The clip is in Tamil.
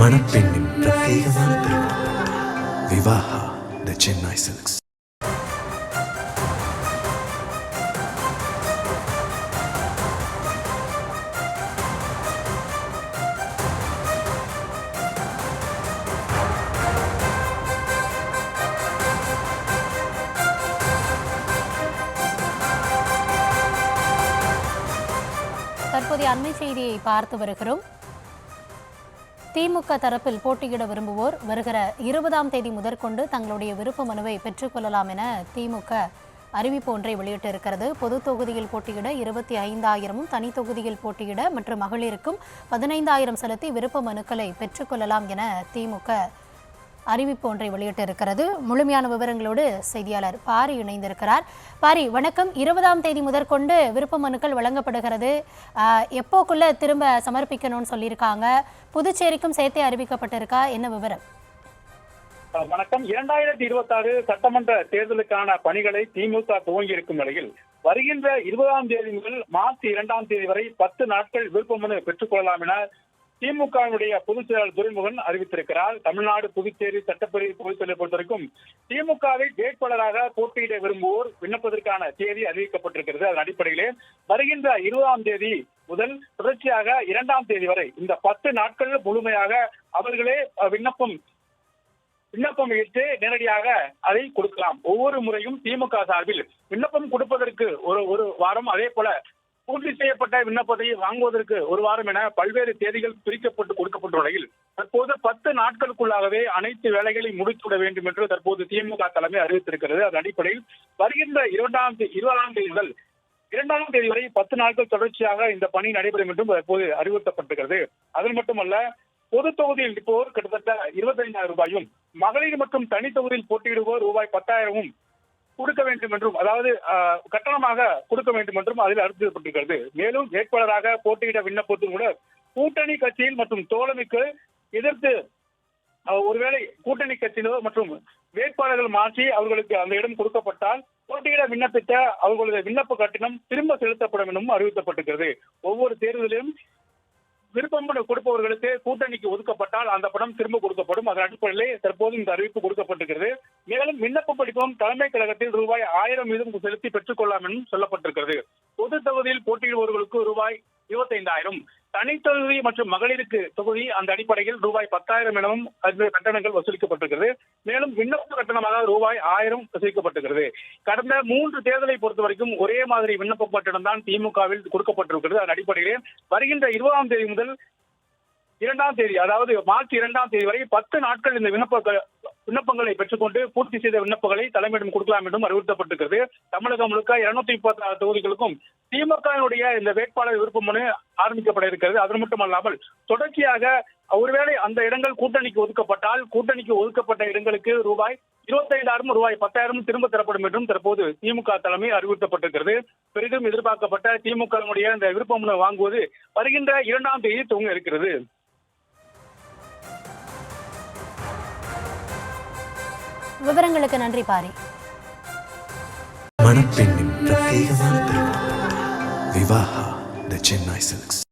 மணப்பெண்ணின் பிரத்யேகமான திருமணம் விவாஹா தி சென்னை சில்க்ஸ். தற்போதைய அண்மை செய்தியை பார்த்து வருகிறோம். திமுக தரப்பில் போட்டியிட விரும்புவோர் வருகிற 20ஆம் தேதி முதற்கொண்டு தங்களுடைய விருப்ப மனுவை பெற்றுக்கொள்ளலாம் என திமுக அறிவிப்பு ஒன்றை வெளியிட்டிருக்கிறது. பொது தொகுதியில் போட்டியிட 25,000 தனி தொகுதியில் போட்டியிட மற்றும் மகளிருக்கும் 15,000 செலுத்தி விருப்ப மனுக்களை பெற்றுக்கொள்ளலாம் என திமுக அறிவிப்பு ஒன்றை வெளியிட்டிருக்கிறது. முழுமையான விவரங்களோடு செய்தியாளர் பாரி இணைந்திருக்கிறார். பாரி, வணக்கம். 20ஆம் தேதி முதற்கொண்டு விருப்ப மனுக்கள் வழங்கப்படுகிறது. எப்போக்குள்ள திரும்ப சமர்ப்பிக்கணும்னு சொல்லியிருக்காங்க? புதுச்சேரிக்கும் சேர்த்தே அறிவிக்கப்பட்டிருக்கா? என்ன விவரம்? வணக்கம். 2026 சட்டமன்ற தேர்தலுக்கான பணிகளை திமுக துவங்கி இருக்கும் நிலையில் வருகின்ற 20ஆம் தேதி முதல் மார்ச் 2ஆம் தேதி வரை 10 நாட்கள் விருப்ப மனு பெற்றுக்கொள்ளலாம் என திமுகவினுடைய பொதுச் செயலாளர் துரைமுருகன் அறிவித்திருக்கிறார். தமிழ்நாடு புதுச்சேரி சட்டப்பேரவை பொதுச் செயலரை பொறுத்தவரைக்கும் திமுகவை வேட்பாளராக போட்டியிட விரும்புவோர் விண்ணப்பதற்கான தேதி அறிவிக்கப்பட்டிருக்கிறது. அதன் அடிப்படையிலே வருகின்ற 20ஆம் தேதி முதல் தொடர்ச்சியாக 2ஆம் தேதி வரை இந்த 10 நாட்கள் முழுமையாக அவர்களே விண்ணப்பம் இட்டு நேரடியாக அதை கொடுக்கலாம். ஒவ்வொரு முறையும் திமுக சார்பில் விண்ணப்பம் கொடுப்பதற்கு ஒரு வாரம், அதே போல பூர்த்தி செய்யப்பட்ட விண்ணப்பத்தை வாங்குவதற்கு ஒரு வாரம் என பல்வேறு தேதிகள் பிரிக்கப்பட்டு கொடுக்கப்பட்ட நிலையில் தற்போது 10 நாட்களுக்குள்ளாகவே அனைத்து வேலைகளையும் முடித்துவிட வேண்டும் என்று தற்போது திமுக தலைமை அறிவித்திருக்கிறது. அதன் அடிப்படையில் வருகின்ற 20ஆம் தேதி முதல் 2ஆம் தேதி வரை 10 நாட்கள் தொடர்ச்சியாக இந்த பணி நடைபெறும் என்றும் தற்போது அறிவுறுத்தப்பட்டிருக்கிறது. அது மட்டுமல்ல, பொது தொகுதியில் இருப்போர் கிட்டத்தட்ட 25,000 ரூபாயும், மகளிர் மற்றும் தனி தொகுதியில் போட்டியிடுவோர் ரூபாய் 10,000 கொடுக்க வேண்டும் என்றும், அதாவது கட்டணமாக கொடுக்க வேண்டும் என்றும் அதில் அறிவிக்கப்பட்டிருக்கிறது. மேலும் வேட்பாளராக போட்டியிட விண்ணப்பத்தும் கூட கூட்டணி கட்சியில் மற்றும் தோழமைக்கு எதிர்த்து ஒருவேளை கூட்டணி கட்சியினர் மற்றும் வேட்பாளர்கள் மாற்றி அவர்களுக்கு அந்த இடம் கொடுக்கப்பட்டால் போட்டியிட விண்ணப்பித்த அவர்களது விண்ணப்ப கட்டணம் திரும்ப செலுத்தப்படும் எனவும் அறிவிக்கப்பட்டிருக்கிறது. ஒவ்வொரு தேர்தலிலும் விருப்பம் கொடுப்பவர்களுக்கு கூட்டணிக்கு ஒதுக்கப்பட்டால் அந்த பணம் திரும்ப கொடுக்கப்படும். அதன் அடிப்படையிலே தற்போது இந்த அறிவிப்பு கொடுக்கப்பட்டிருக்கிறது. மேலும் விண்ணப்ப படிப்பும் தலைமை கழகத்தில் ரூபாய் 1000 வீதம் செலுத்தி பெற்றுக் கொள்ளலாம் என்றும் சொல்லப்பட்டிருக்கிறது. பொது தொகுதியில் போட்டியிடுபவர்களுக்கு ரூபாய் 25,000, தனித்தொகுதி மற்றும் மகளிருக்கு தொகுதி அந்த அடிப்படையில் ரூபாய் 10,000 எனவும் கட்டணங்கள் வசூலிக்கப்பட்டிருக்கிறது. மேலும் விண்ணப்ப கட்டணமாக ரூபாய் 1000 வசூலிக்கப்பட்டிருக்கிறது. கடந்த 3 தேர்தலை பொறுத்த வரைக்கும் ஒரே மாதிரி விண்ணப்ப கட்டணம் தான் திமுகவில் கொடுக்கப்பட்டிருக்கிறது. அதன் அடிப்படையில் வருகின்ற 20ஆம் தேதி முதல் 2ஆம் தேதி, அதாவது மார்ச் 2ஆம் தேதி வரை 10 நாட்கள் இந்த விண்ணப்பங்களை பெற்றுக்கொண்டு பூர்த்தி செய்த விண்ணப்பங்களை தலைமையிடம் கொடுக்கலாம் என்றும் அறிவுறுத்தப்பட்டிருக்கிறது. தமிழகம் முழுக்க 236 தொகுதிகளுக்கும் திமுகவினுடைய இந்த வேட்பாளர் விருப்ப மனு ஆரம்பிக்கப்பட இருக்கிறது. அது மட்டுமல்லாமல் தொடர்ச்சியாக ஒருவேளை அந்த இடங்கள் கூட்டணிக்கு ஒதுக்கப்பட்டால் கூட்டணிக்கு ஒதுக்கப்பட்ட இடங்களுக்கு ரூபாய் 25,000 ரூபாய் 10,000 திரும்ப தரப்படும் என்றும் தற்போது திமுக தலைமை அறிவுறுத்தப்பட்டிருக்கிறது. பெரிதும் எதிர்பார்க்கப்பட்ட திமுகவினுடைய இந்த விருப்ப மனு வாங்குவது வருகின்ற 2ஆம் தேதி துவங்க இருக்கிறது. விவரங்களுக்கு நன்றி பாரி. மணப்பெண்ணின் பிரத்யேகமான திருமணம் விவாஹா தி சென்னை சில்க்ஸ்.